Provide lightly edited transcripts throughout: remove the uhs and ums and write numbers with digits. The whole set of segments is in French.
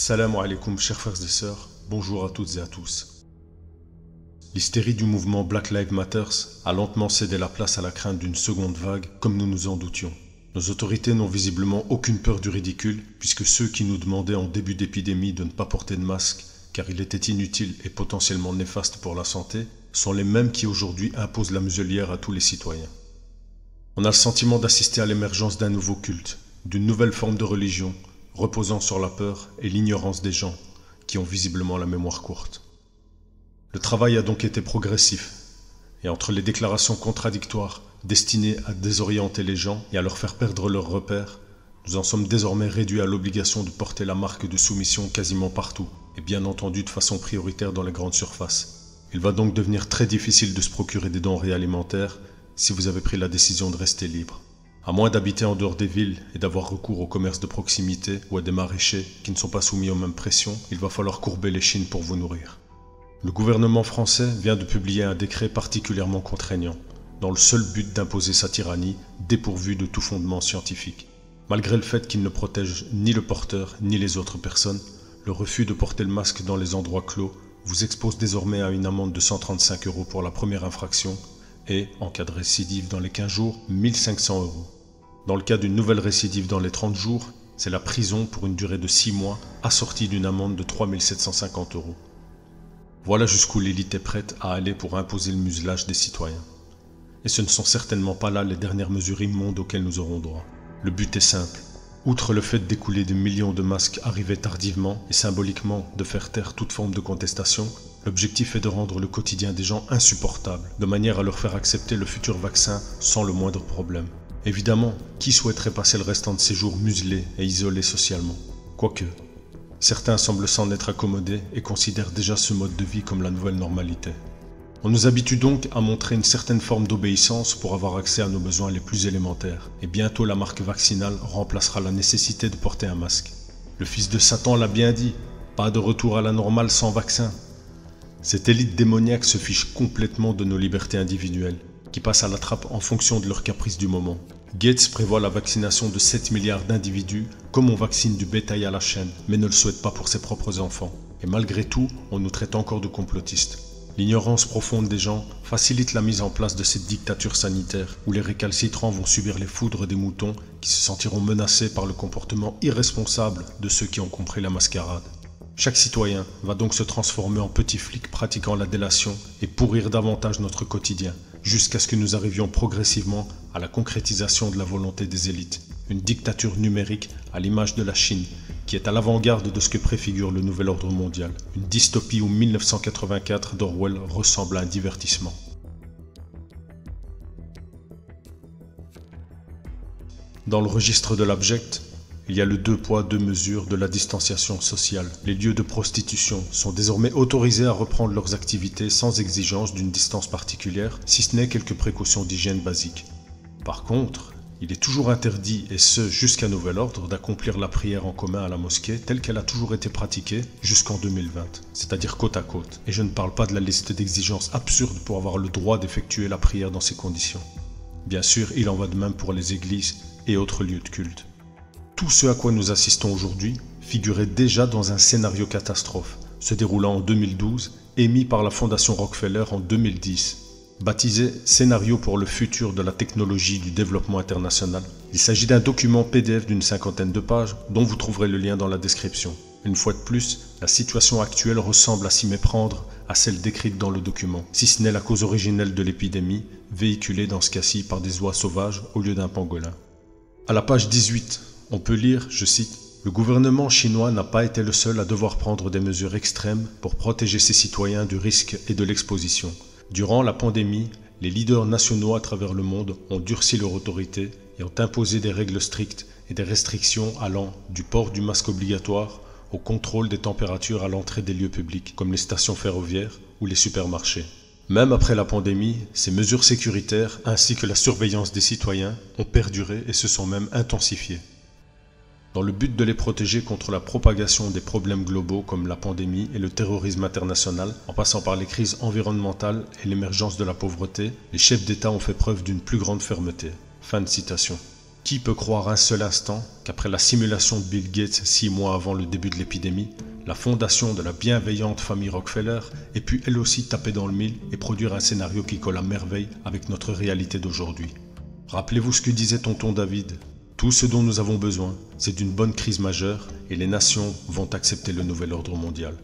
Salam alaikum chers frères et sœurs, bonjour à toutes et à tous. L'hystérie du mouvement Black Lives Matter a lentement cédé la place à la crainte d'une seconde vague, comme nous nous en doutions. Nos autorités n'ont visiblement aucune peur du ridicule, puisque ceux qui nous demandaient en début d'épidémie de ne pas porter de masque, car il était inutile et potentiellement néfaste pour la santé, sont les mêmes qui aujourd'hui imposent la muselière à tous les citoyens. On a le sentiment d'assister à l'émergence d'un nouveau culte, d'une nouvelle forme de religion, reposant sur la peur et l'ignorance des gens, qui ont visiblement la mémoire courte. Le travail a donc été progressif, et entre les déclarations contradictoires destinées à désorienter les gens et à leur faire perdre leurs repères, nous en sommes désormais réduits à l'obligation de porter la marque de soumission quasiment partout, et bien entendu de façon prioritaire dans les grandes surfaces. Il va donc devenir très difficile de se procurer des denrées alimentaires si vous avez pris la décision de rester libre. À moins d'habiter en dehors des villes et d'avoir recours au commerce de proximité ou à des maraîchers qui ne sont pas soumis aux mêmes pressions, il va falloir courber les chines pour vous nourrir. Le gouvernement français vient de publier un décret particulièrement contraignant, dans le seul but d'imposer sa tyrannie, dépourvue de tout fondement scientifique. Malgré le fait qu'il ne protège ni le porteur ni les autres personnes, le refus de porter le masque dans les endroits clos vous expose désormais à une amende de 135 € pour la première infraction et, en cas de récidive dans les 15 jours, 1500 €. Dans le cas d'une nouvelle récidive dans les 30 jours, c'est la prison pour une durée de 6 mois, assortie d'une amende de 3750 €. Voilà jusqu'où l'élite est prête à aller pour imposer le muselage des citoyens. Et ce ne sont certainement pas là les dernières mesures immondes auxquelles nous aurons droit. Le but est simple. Outre le fait d'écouler des millions de masques arrivés tardivement et symboliquement de faire taire toute forme de contestation, l'objectif est de rendre le quotidien des gens insupportable, de manière à leur faire accepter le futur vaccin sans le moindre problème. Évidemment, qui souhaiterait passer le restant de ses jours muselé et isolé socialement? Quoique, certains semblent s'en être accommodés et considèrent déjà ce mode de vie comme la nouvelle normalité. On nous habitue donc à montrer une certaine forme d'obéissance pour avoir accès à nos besoins les plus élémentaires, et bientôt la marque vaccinale remplacera la nécessité de porter un masque. Le fils de Satan l'a bien dit, pas de retour à la normale sans vaccin. Cette élite démoniaque se fiche complètement de nos libertés individuelles, qui passent à la trappe en fonction de leurs caprices du moment. Gates prévoit la vaccination de 7 milliards d'individus comme on vaccine du bétail à la chaîne, mais ne le souhaite pas pour ses propres enfants. Et malgré tout, on nous traite encore de complotistes. L'ignorance profonde des gens facilite la mise en place de cette dictature sanitaire où les récalcitrants vont subir les foudres des moutons qui se sentiront menacés par le comportement irresponsable de ceux qui ont compris la mascarade. Chaque citoyen va donc se transformer en petit flic pratiquant la délation et pourrir davantage notre quotidien, jusqu'à ce que nous arrivions progressivement à la concrétisation de la volonté des élites. Une dictature numérique à l'image de la Chine, qui est à l'avant-garde de ce que préfigure le nouvel ordre mondial. Une dystopie où 1984 d'Orwell ressemble à un divertissement. Dans le registre de l'abject, il y a le 2 poids 2 mesures de la distanciation sociale. Les lieux de prostitution sont désormais autorisés à reprendre leurs activités sans exigence d'une distance particulière, si ce n'est quelques précautions d'hygiène basiques. Par contre, il est toujours interdit, et ce jusqu'à nouvel ordre, d'accomplir la prière en commun à la mosquée telle qu'elle a toujours été pratiquée jusqu'en 2020, c'est-à-dire côte à côte. Et je ne parle pas de la liste d'exigences absurdes pour avoir le droit d'effectuer la prière dans ces conditions. Bien sûr, il en va de même pour les églises et autres lieux de culte. Tout ce à quoi nous assistons aujourd'hui figurait déjà dans un scénario catastrophe, se déroulant en 2012, émis par la Fondation Rockefeller en 2010. Baptisé « Scénario pour le futur de la technologie du développement international », il s'agit d'un document PDF d'une 50aine de pages dont vous trouverez le lien dans la description. Une fois de plus, la situation actuelle ressemble à s'y méprendre à celle décrite dans le document, si ce n'est la cause originelle de l'épidémie, véhiculée dans ce cas-ci par des oies sauvages au lieu d'un pangolin. À la page 18, on peut lire, je cite, « Le gouvernement chinois n'a pas été le seul à devoir prendre des mesures extrêmes pour protéger ses citoyens du risque et de l'exposition. Durant la pandémie, les leaders nationaux à travers le monde ont durci leur autorité et ont imposé des règles strictes et des restrictions allant du port du masque obligatoire au contrôle des températures à l'entrée des lieux publics, comme les stations ferroviaires ou les supermarchés. Même après la pandémie, ces mesures sécuritaires ainsi que la surveillance des citoyens ont perduré et se sont même intensifiées. Dans le but de les protéger contre la propagation des problèmes globaux comme la pandémie et le terrorisme international, en passant par les crises environnementales et l'émergence de la pauvreté, les chefs d'État ont fait preuve d'une plus grande fermeté. » Fin de citation. Qui peut croire un seul instant qu'après la simulation de Bill Gates 6 mois avant le début de l'épidémie, la fondation de la bienveillante famille Rockefeller ait pu elle aussi taper dans le mille et produire un scénario qui colle à merveille avec notre réalité d'aujourd'hui? Rappelez-vous ce que disait tonton David. Tout ce dont nous avons besoin, c'est d'une bonne crise majeure et les nations vont accepter le nouvel ordre mondial.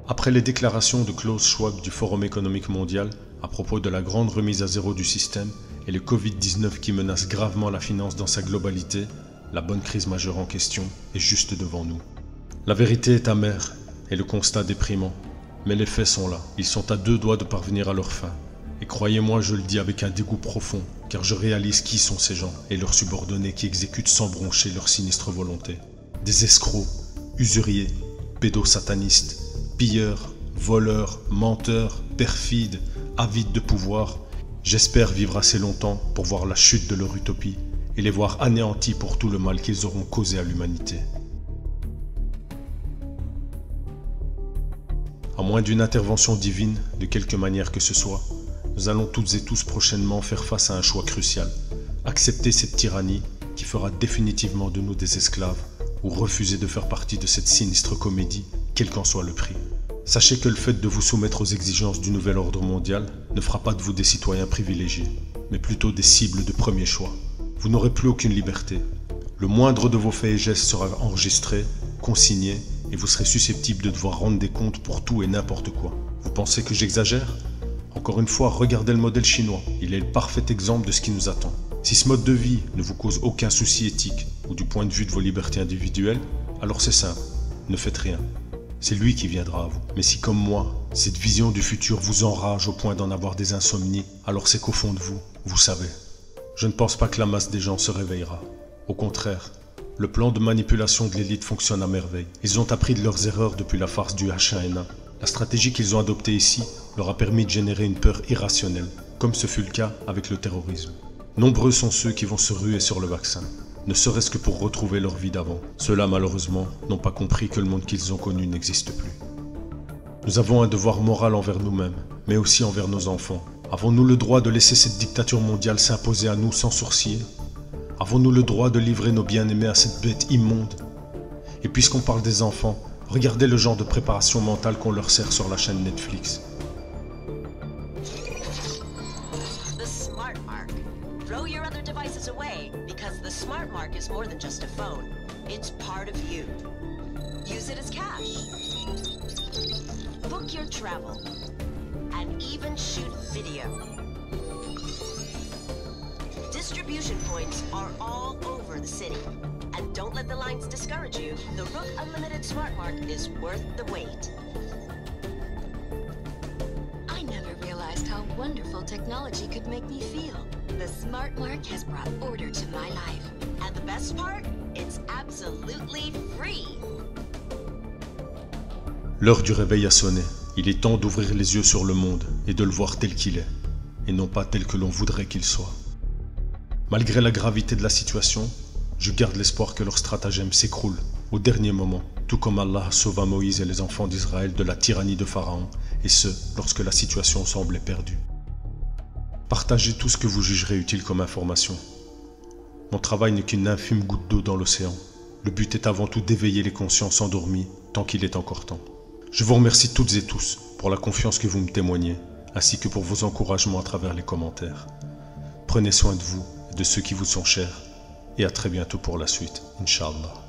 Après les déclarations de Klaus Schwab du Forum économique mondial à propos de la grande remise à zéro du système et le Covid-19 qui menace gravement la finance dans sa globalité, la bonne crise majeure en question est juste devant nous. La vérité est amère et le constat déprimant, mais les faits sont là. Ils sont à 2 doigts de parvenir à leur fin. Et croyez-moi, je le dis avec un dégoût profond, car je réalise qui sont ces gens et leurs subordonnés qui exécutent sans broncher leur sinistre volonté. Des escrocs, usuriers, pédosatanistes, pilleurs, voleurs, menteurs, perfides, avides de pouvoir. J'espère vivre assez longtemps pour voir la chute de leur utopie et les voir anéantis pour tout le mal qu'ils auront causé à l'humanité. À moins d'une intervention divine, de quelque manière que ce soit, nous allons toutes et tous prochainement faire face à un choix crucial. Accepter cette tyrannie qui fera définitivement de nous des esclaves ou refuser de faire partie de cette sinistre comédie, quel qu'en soit le prix. Sachez que le fait de vous soumettre aux exigences du nouvel ordre mondial ne fera pas de vous des citoyens privilégiés, mais plutôt des cibles de premier choix. Vous n'aurez plus aucune liberté. Le moindre de vos faits et gestes sera enregistré, consigné, et vous serez susceptible de devoir rendre des comptes pour tout et n'importe quoi. Vous pensez que j'exagère? Encore une fois, regardez le modèle chinois. Il est le parfait exemple de ce qui nous attend. Si ce mode de vie ne vous cause aucun souci éthique ou du point de vue de vos libertés individuelles, alors c'est simple, ne faites rien. C'est lui qui viendra à vous. Mais si comme moi, cette vision du futur vous enrage au point d'en avoir des insomnies, alors c'est qu'au fond de vous, vous savez. Je ne pense pas que la masse des gens se réveillera. Au contraire, le plan de manipulation de l'élite fonctionne à merveille. Ils ont appris de leurs erreurs depuis la farce du H1N1. La stratégie qu'ils ont adoptée ici leur a permis de générer une peur irrationnelle, comme ce fut le cas avec le terrorisme. Nombreux sont ceux qui vont se ruer sur le vaccin, ne serait-ce que pour retrouver leur vie d'avant. Ceux-là, malheureusement, n'ont pas compris que le monde qu'ils ont connu n'existe plus. Nous avons un devoir moral envers nous-mêmes, mais aussi envers nos enfants. Avons-nous le droit de laisser cette dictature mondiale s'imposer à nous sans sourciller? Avons-nous le droit de livrer nos bien-aimés à cette bête immonde? Et puisqu'on parle des enfants, regardez le genre de préparation mentale qu'on leur sert sur la chaîne Netflix. The Smart Mark. Throw your other devices away because the Smart Mark is more than just a phone. It's part of you. Use it as cash. Book your travel. And even shoot video. Distribution points are all over the city. And don't let the lines discourage you. The Rook Unlimited Smart Mark is worth the wait. I never realized how wonderful technology could make me feel. The Smart Mark has brought order to my life. And the best part? It's absolutely free. L'heure du réveil a sonné. Il est temps d'ouvrir les yeux sur le monde et de le voir tel qu'il est, et non pas tel que l'on voudrait qu'il soit. Malgré la gravité de la situation, je garde l'espoir que leur stratagème s'écroule au dernier moment, tout comme Allah sauva Moïse et les enfants d'Israël de la tyrannie de Pharaon, et ce, lorsque la situation semblait perdue. Partagez tout ce que vous jugerez utile comme information. Mon travail n'est qu'une infime goutte d'eau dans l'océan. Le but est avant tout d'éveiller les consciences endormies tant qu'il est encore temps. Je vous remercie toutes et tous pour la confiance que vous me témoignez, ainsi que pour vos encouragements à travers les commentaires. Prenez soin de vous et de ceux qui vous sont chers, et à très bientôt pour la suite, Inch'Allah.